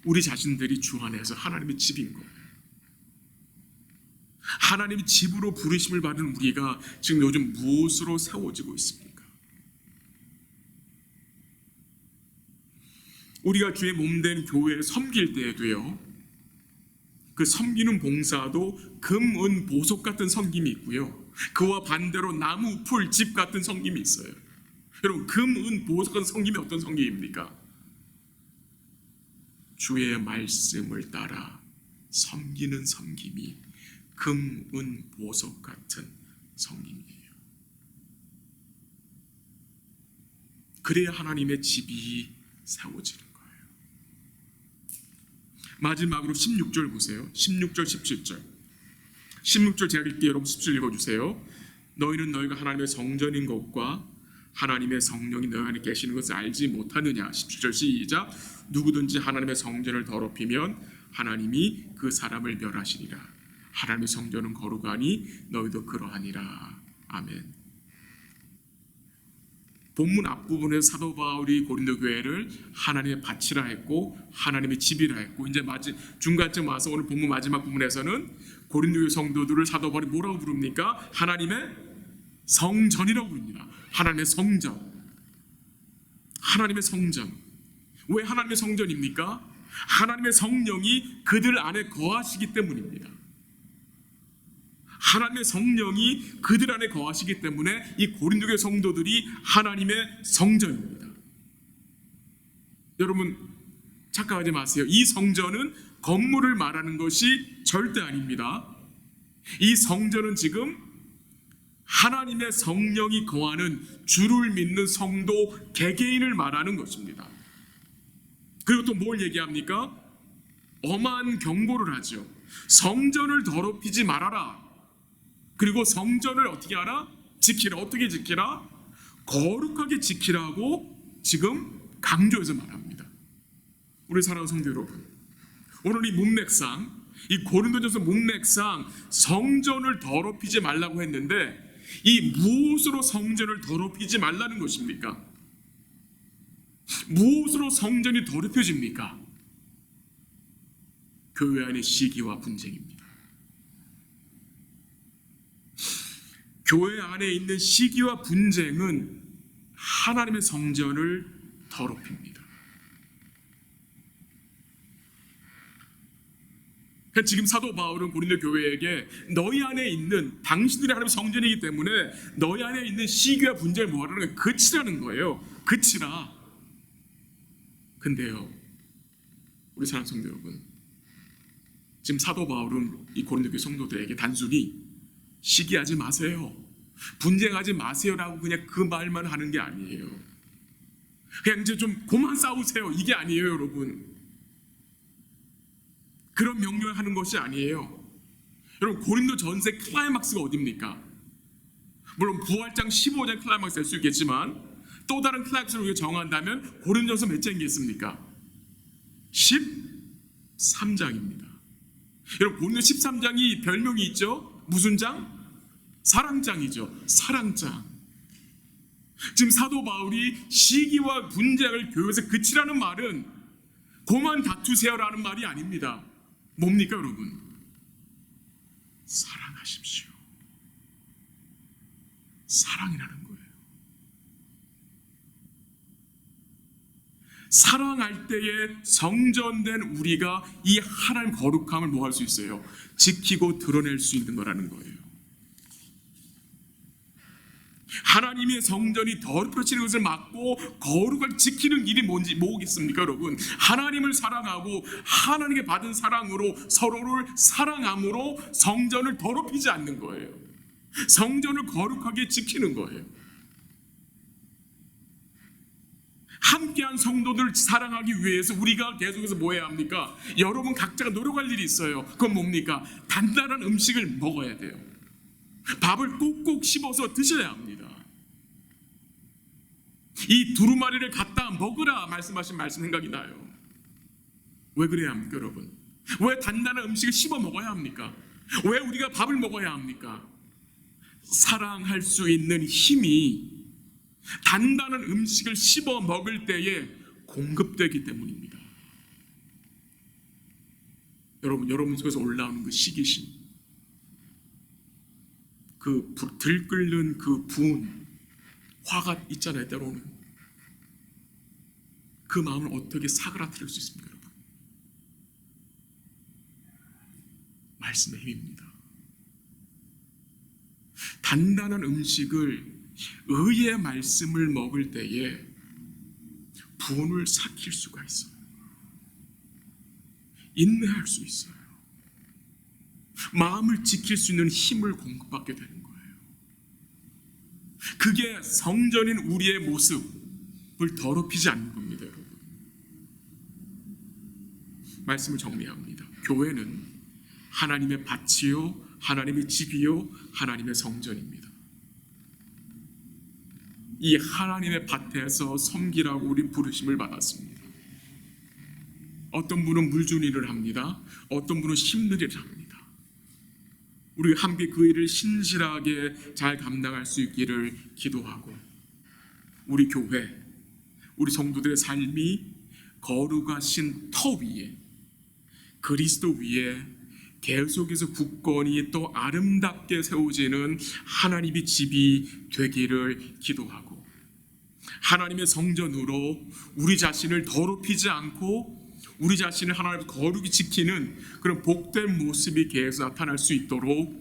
S1: 우리 자신들이 주 안에서 하나님의 집인 거예요. 하나님의 집으로 부르심을 받은 우리가 지금 요즘 무엇으로 세워지고 있습니까? 우리가 주의 몸된 교회에 섬길 때에도요, 그 섬기는 봉사도 금, 은, 보석 같은 섬김이 있고요, 그와 반대로 나무, 풀, 집 같은 섬김이 있어요. 여러분, 금, 은, 보석 같은 섬김이 어떤 섬김입니까? 주의 말씀을 따라 섬기는 섬김이 금, 은, 보석 같은 섬김이에요. 그래야 하나님의 집이 세워지는 거예요. 마지막으로 16절 보세요. 16절 17절 16절 제가 읽을게요. 여러분 17절 읽어주세요. 너희는 너희가 하나님의 성전인 것과 하나님의 성령이 너희 안에 계시는 것을 알지 못하느냐. 17절 시작. 누구든지 하나님의 성전을 더럽히면 하나님이 그 사람을 멸하시리라. 하나님의 성전은 거룩하니 너희도 그러하니라. 아멘. 본문 앞부분에서 사도 바울이 고린도 교회를 하나님의 밭이라 했고 하나님의 집이라 했고, 이제 중간쯤 와서 오늘 본문 마지막 부분에서는 고린도 교회 성도들을 사도 바울이 뭐라고 부릅니까? 하나님의 성전이라고 부릅니다. 하나님의 성전. 하나님의 성전. 왜 하나님의 성전입니까? 하나님의 성령이 그들 안에 거하시기 때문입니다. 하나님의 성령이 그들 안에 거하시기 때문에 이 고린도 교회 성도들이 하나님의 성전입니다. 여러분 착각하지 마세요. 이 성전은 건물을 말하는 것이 절대 아닙니다. 이 성전은 지금 하나님의 성령이 거하는 주를 믿는 성도 개개인을 말하는 것입니다. 그리고 또 뭘 얘기합니까? 엄한 경고를 하죠. 성전을 더럽히지 말아라. 그리고 성전을 어떻게 하라? 지키라. 어떻게 지키라? 거룩하게 지키라고 지금 강조해서 말합니다. 우리 사랑하는 성도 여러분, 오늘 이 문맥상, 이 고린도전서 문맥상 성전을 더럽히지 말라고 했는데 이 무엇으로 성전을 더럽히지 말라는 것입니까? 무엇으로 성전이 더럽혀집니까? 교회 안의 시기와 분쟁입니다. 교회 안에 있는 시기와 분쟁은 하나님의 성전을 더럽힙니다. 그러니까 지금 사도 바울은 고린도 교회에게 너희 안에 있는 당신들이 하나님의 성전이기 때문에 너희 안에 있는 시기와 분쟁을 뭐하라는 거예요? 그치라는 거예요. 그치라. 근데요, 우리 사랑하는 성도 여러분, 지금 사도 바울은 이 고린도 교회 성도들에게 단순히 시기하지 마세요, 분쟁하지 마세요라고 그냥 그 말만 하는 게 아니에요. 그냥 이제 좀 그만 싸우세요, 이게 아니에요. 여러분, 그런 명령을 하는 것이 아니에요. 여러분, 고린도 전세 클라이막스가 어디입니까? 물론 부활장 15장 클라이막스일 수 있겠지만 또 다른 클라이막스를 우리가 정한다면 고린도전서 몇 장이겠습니까? 13장입니다. 여러분, 고린도 13장이 별명이 있죠? 무슨 장? 사랑장이죠. 사랑장. 지금 사도 바울이 시기와 분쟁을 교회에서 그치라는 말은 고만 다투세요라는 말이 아닙니다. 뭡니까 여러분? 사랑하십시오. 사랑이라는 거예요. 사랑할 때에 성전된 우리가 이 하나님 거룩함을 뭐 할 수 있어요? 지키고 드러낼 수 있는 거라는 거예요. 하나님의 성전이 더럽혀지는 것을 막고 거룩을 지키는 일이 뭐겠습니까 여러분? 하나님을 사랑하고 하나님께 받은 사랑으로 서로를 사랑함으로 성전을 더럽히지 않는 거예요. 성전을 거룩하게 지키는 거예요. 함께한 성도들을 사랑하기 위해서 우리가 계속해서 뭐 해야 합니까? 여러분 각자가 노력할 일이 있어요. 그건 뭡니까? 단단한 음식을 먹어야 돼요. 밥을 꼭꼭 씹어서 드셔야 합니다. 이 두루마리를 갖다 먹으라 말씀하신 말씀 생각이 나요. 왜 그래야 합니까, 여러분? 왜 단단한 음식을 씹어 먹어야 합니까? 왜 우리가 밥을 먹어야 합니까? 사랑할 수 있는 힘이 단단한 음식을 씹어 먹을 때에 공급되기 때문입니다. 여러분 속에서 올라오는 그 시기심, 그 들끓는 그 분노, 화가 있잖아요. 때로는 그 마음을 어떻게 사그라뜨릴 수 있습니까, 여러분? 말씀의 힘입니다. 단단한 음식을 의의 말씀을 먹을 때에 분을 삭힐 수가 있어요. 인내할 수 있어요. 마음을 지킬 수 있는 힘을 공급받게 되는 거예요. 그게 성전인 우리의 모습을 더럽히지 않는 겁니다, 여러분. 말씀을 정리합니다. 교회는 하나님의 밭이요, 하나님의 집이요, 하나님의 성전입니다. 이 하나님의 밭에서 섬기라고 우리 부르심을 받았습니다. 어떤 분은 물주는 일을 합니다. 어떤 분은 심는 일을 합니다. 우리 함께 그 일을 신실하게 잘 감당할 수 있기를 기도하고, 우리 교회, 우리 성도들의 삶이 거룩하신 터 위에, 그리스도 위에 계속해서 굳건히 또 아름답게 세워지는 하나님의 집이 되기를 기도하고, 하나님의 성전으로 우리 자신을 더럽히지 않고 우리 자신을 하나님 거룩히 지키는 그런 복된 모습이 계속 나타날 수 있도록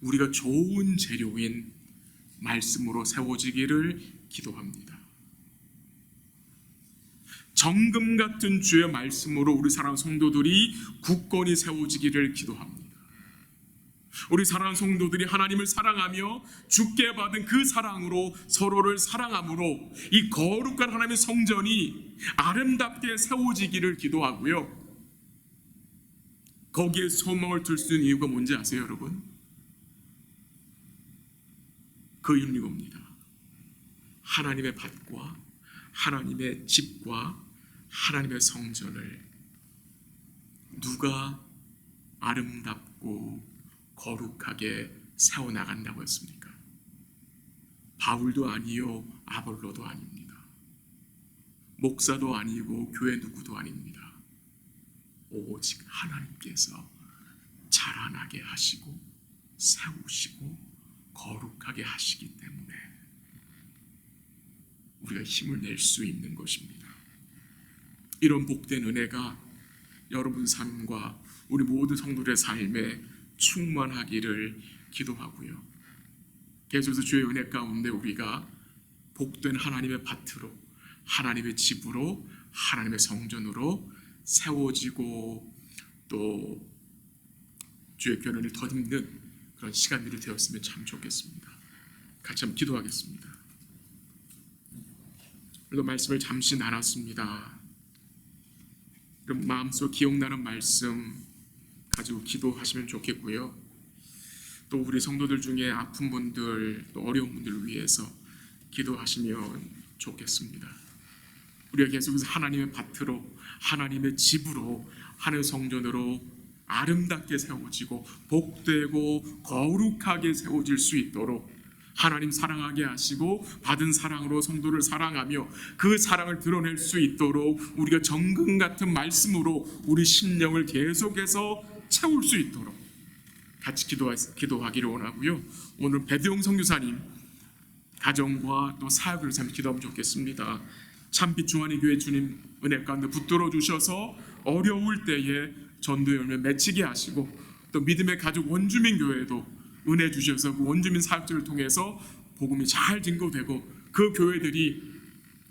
S1: 우리가 좋은 재료인 말씀으로 세워지기를 기도합니다. 정금 같은 주의 말씀으로 우리 사랑하는 성도들이 굳건히 세워지기를 기도합니다. 우리 사랑하는 성도들이 하나님을 사랑하며 주께 받은 그 사랑으로 서로를 사랑함으로 이 거룩한 하나님의 성전이 아름답게 세워지기를 기도하고요. 거기에 소망을 둘 수 있는 이유가 뭔지 아세요, 여러분? 그 이유는 이겁니다. 하나님의 밭과 하나님의 집과 하나님의 성전을 누가 아름답고 거룩하게 세워나간다고 했습니까? 바울도 아니요, 아볼로도 아닙니다. 목사도 아니고 교회 누구도 아닙니다. 오직 하나님께서 자라나게 하시고 세우시고 거룩하게 하시기 때문에 우리가 힘을 낼 수 있는 것입니다. 이런 복된 은혜가 여러분 삶과 우리 모든 성도들의 삶에 충만하기를 기도하고요. 계속해서 주의 은혜 가운데 우리가 복된 하나님의 밭으로, 하나님의 집으로, 하나님의 성전으로 세워지고 또 주의 교회를 덧입는 그런 시간들이 되었으면 참 좋겠습니다. 같이 한번 기도하겠습니다. 오늘도 말씀을 잠시 나눴습니다. 마음속 기억나는 말씀 가지고 기도하시면 좋겠고요. 또 우리 성도들 중에 아픈 분들, 또 어려운 분들을 위해서 기도하시면 좋겠습니다. 우리가 계속해서 하나님의 밭으로, 하나님의 집으로, 하나님의 성전으로 아름답게 세워지고 복되고 거룩하게 세워질 수 있도록 하나님 사랑하게 하시고 받은 사랑으로 성도를 사랑하며 그 사랑을 드러낼 수 있도록 우리가 정금 같은 말씀으로 우리 심령을 계속해서 채울 수 있도록 같이 기도하기를 원하고요. 오늘 배대용 선교사님 가정과 또 사역을 참 기도하면 좋겠습니다. 참빛 중환의 교회 주님 은혜 가운데 붙들어 주셔서 어려울 때에 전도 열매 맺히게 하시고 또 믿음의 가족 원주민 교회도 은혜 주셔서 그 원주민 사역들을 통해서 복음이 잘 증거되고 그 교회들이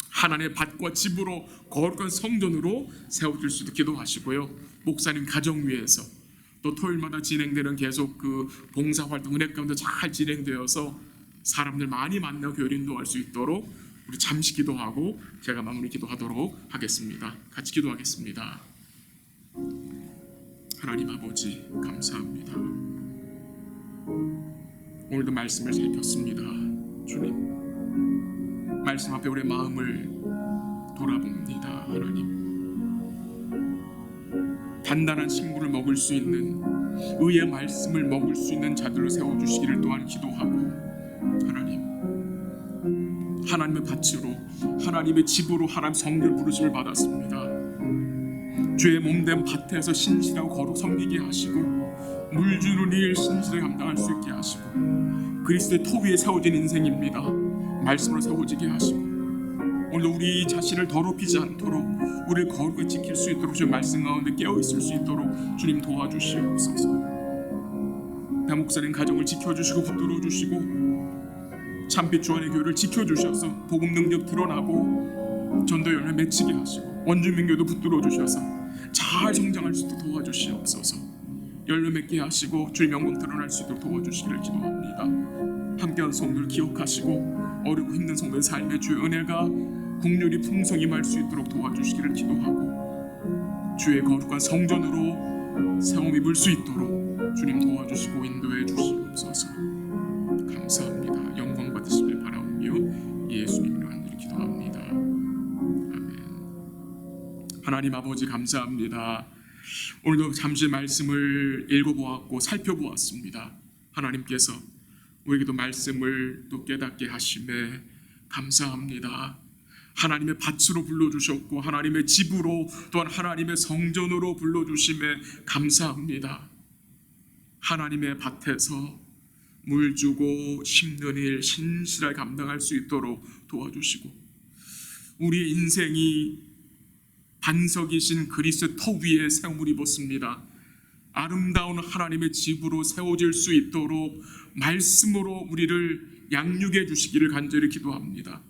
S1: 하나님의 밭과 집으로 거룩한 성전으로 세워질 수 있도록 기도하시고요. 목사님 가정 위에서 또 토요일마다 진행되는 계속 그 봉사활동 은혜 가운데 잘 진행되어서 사람들 많이 만나고 교회 인도할 수 있도록 우리 잠시 기도하고 제가 마무리 기도하도록 하겠습니다. 같이 기도하겠습니다. 하나님 아버지 감사합니다. 오늘도 말씀을 살폈습니다. 주님 말씀 앞에 우리의 마음을 돌아봅니다. 하나님 단단한 식물을 먹을 수 있는, 의의 말씀을 먹을 수 있는 자들로 세워주시기를 또한 기도하고, 하나님의 밭으로, 하나님의 집으로 하나님 성결 부르심을 받았습니다. 주의 몸된 밭에서 신실하고 거룩 섬기게 하시고, 물 주는 일 신실하게 감당할 수 있게 하시고, 그리스도의 토 위에 세워진 인생입니다. 말씀으로 세워지게 하시고, 오늘도 우리 자신을 더럽히지 않도록, 우리를 거룩하게 지킬 수 있도록, 주의 말씀 가운데 깨어있을 수 있도록 주님 도와주시옵소서. 나 목사님 가정을 지켜주시고 붙들어주시고, 참빛 주안의 교회를 지켜주셔서 복음 능력 드러나고 전도 열매 맺히게 하시고, 원주민교도 붙들어주셔서 잘 성장할 수 있도록 도와주시옵소서. 열매 맺게 하시고 주님 영광 드러날 수 있도록 도와주시기를 기도합니다. 함께한 성도를 기억하시고, 어렵고 힘든 성도의 삶에 주의 은혜가 국률이 풍성히 임할 수 있도록 도와주시기를 기도하고, 주의 거룩한 성전으로 세움 입을 수 있도록 주님 도와주시고 인도해 주시옵소서. 감사합니다. 영광 받으시길 바라오며 예수님으로 간절히 기도합니다. 아멘. 하나님 아버지 감사합니다. 오늘도 잠시 말씀을 읽어보았고 살펴보았습니다. 하나님께서 우리에게도 말씀을 또 깨닫게 하심에 감사합니다. 하나님의 밭으로 불러주셨고, 하나님의 집으로, 또한 하나님의 성전으로 불러주심에 감사합니다. 하나님의 밭에서 물 주고 심는 일 신실하게 감당할 수 있도록 도와주시고, 우리의 인생이 반석이신 그리스도 터 위에 세움을 입었습니다. 아름다운 하나님의 집으로 세워질 수 있도록 말씀으로 우리를 양육해 주시기를 간절히 기도합니다.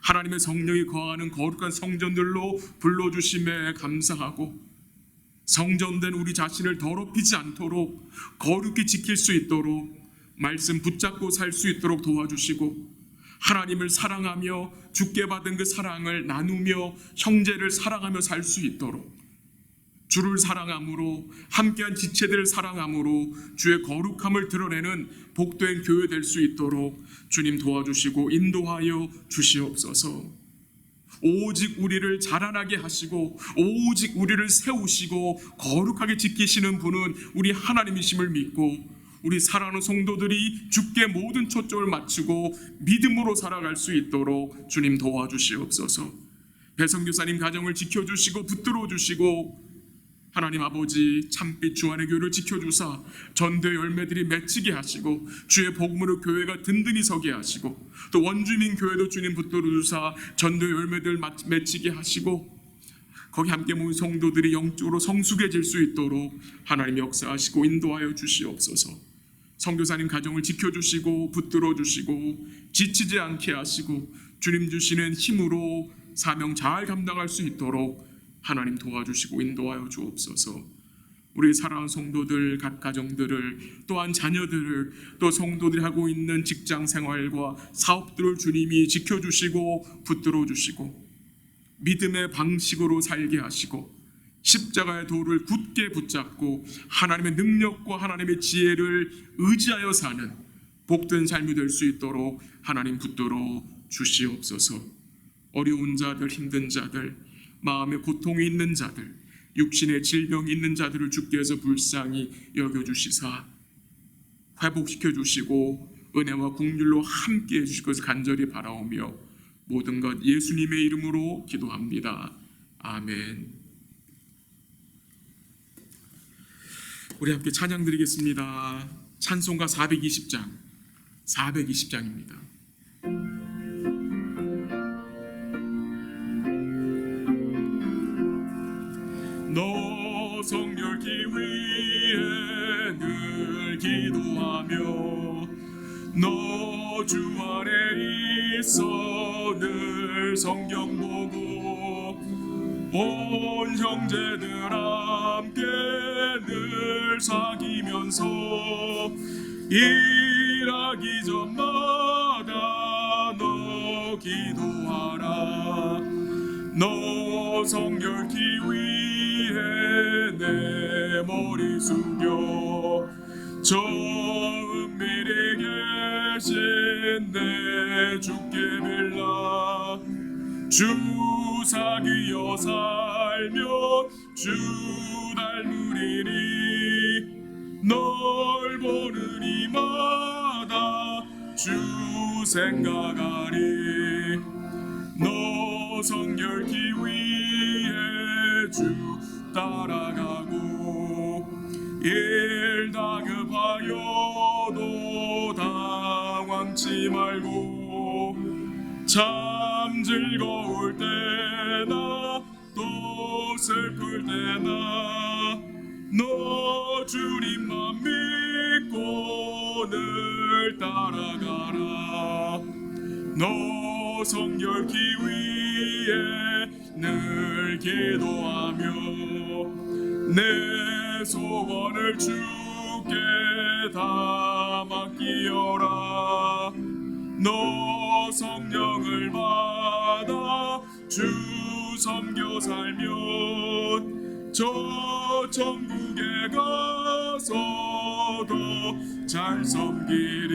S1: 하나님의 성령이 거하는 거룩한 성전들로 불러주심에 감사하고, 성전된 우리 자신을 더럽히지 않도록 거룩히 지킬 수 있도록 말씀 붙잡고 살 수 있도록 도와주시고, 하나님을 사랑하며 주께 받은 그 사랑을 나누며 형제를 사랑하며 살 수 있도록, 주를 사랑함으로, 함께한 지체들을 사랑함으로 주의 거룩함을 드러내는 복된 교회 될 수 있도록 주님 도와주시고 인도하여 주시옵소서. 오직 우리를 자라나게 하시고, 오직 우리를 세우시고 거룩하게 지키시는 분은 우리 하나님이심을 믿고, 우리 사랑하는 성도들이 주께 모든 초점을 맞추고 믿음으로 살아갈 수 있도록 주님 도와주시옵소서. 배성교사님 가정을 지켜주시고 붙들어주시고, 하나님 아버지 참빛 주안의 교회를 지켜주사 전도의 열매들이 맺히게 하시고, 주의 복음으로 교회가 든든히 서게 하시고, 또 원주민 교회도 주님 붙들어주사 전도의 열매들 맺히게 하시고, 거기 함께 모인 성도들이 영적으로 성숙해질 수 있도록 하나님 역사하시고 인도하여 주시옵소서. 선교사님 가정을 지켜주시고 붙들어주시고 지치지 않게 하시고, 주님 주시는 힘으로 사명 잘 감당할 수 있도록 하나님 도와주시고 인도하여 주옵소서. 우리 사랑하는 성도들, 각 가정들을, 또한 자녀들을, 또 성도들이 하고 있는 직장 생활과 사업들을 주님이 지켜주시고 붙들어주시고 믿음의 방식으로 살게 하시고, 십자가의 도를 굳게 붙잡고 하나님의 능력과 하나님의 지혜를 의지하여 사는 복된 삶이 될 수 있도록 하나님 붙들어 주시옵소서. 어려운 자들, 힘든 자들, 마음에 고통이 있는 자들, 육신의 질병이 있는 자들을 주께서 불쌍히 여겨주시사 회복시켜 주시고 은혜와 긍휼로 함께해 주실 것을 간절히 바라오며 모든 것 예수님의 이름으로 기도합니다. 아멘. 우리 함께 찬양 드리겠습니다. 찬송가 420장입니다. 너 성결기 위해 늘 기도하며, 너 주 안에 있어 늘 성경 보고, 온 형제들 함께 늘 사귀면서 일하기 전마다 너 기도하라. 너 성결기 위해 내 머리 숙여 저 은밀히 계신 내 주께 빌라. 주 사귀어 살며 주 닮 누리니 널 보는 이마다 주 생각하리 너 성결케 위해 주 따라가고 일 다급하여도 당황치 말고 참 즐거울 때나 또 슬플 때나 너 주님만 믿고 늘 따라가라 너 성결케 위해 늘 기도하며 내 소원을 주께 다 맡기어라 너 성령을 받아 주 섬겨 살면 저 천국에 가서도 잘 섬기리.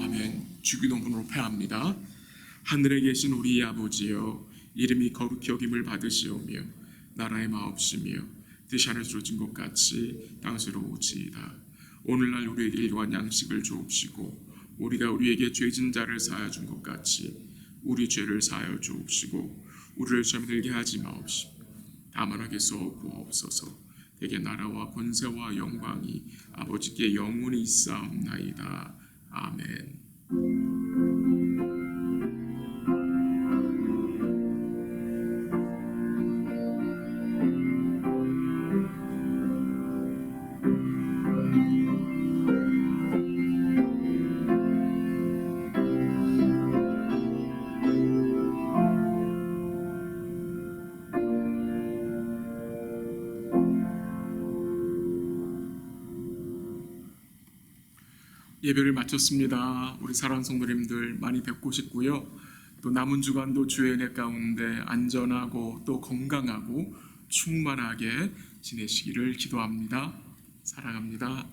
S1: 아멘. 주기도문으로 패합니다. 하늘에 계신 우리 아버지여 이름이 거룩히 여김을 받으시오며 나라의 마옵시며 뜻이 하늘에서 이루어진 것 같이 땅에서로 오지이다. 오늘날 우리에게 일용할 양식을 주옵시고 우리가 우리에게 죄진 자를 사하여 준 것 같이 우리 죄를 사하여 주옵시고 우리를 시험에 들게 하지 마옵시고 다만 하게서 구하옵소서. 대개 나라와 권세와 영광이 아버지께 영원히 있사옵나이다. 아멘. 예배를 마쳤습니다. 우리 사랑하는 성도님들 많이 뵙고 싶고요. 또 남은 주간도 주의 은혜 가운데 안전하고 또 건강하고 충만하게 지내시기를 기도합니다. 사랑합니다.